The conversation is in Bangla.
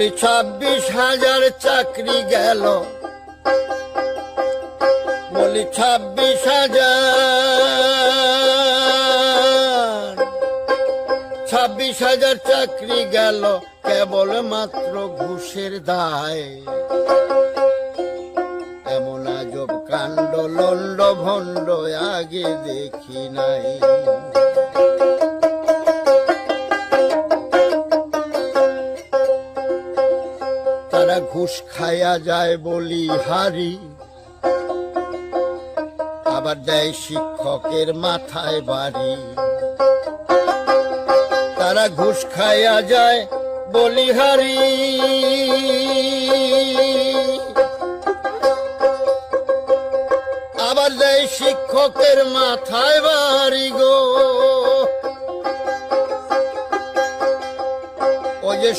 বলি 26,000 চাকরি গেল, বলি 26,000 চাকরি গেল কেবল মাত্র ঘুষের দায়। এমন আজব কাণ্ড লন্ড ভণ্ড আগে দেখি নাই। তারা ঘুষ খায়া যায় বলি হারি, আবার দেয় শিক্ষকের মাথায় বাড়ি। তারা ঘুষ খায়া যায় বলি হারি, আবার দেয় শিক্ষকের মাথায় বাড়ি গো। ওই যে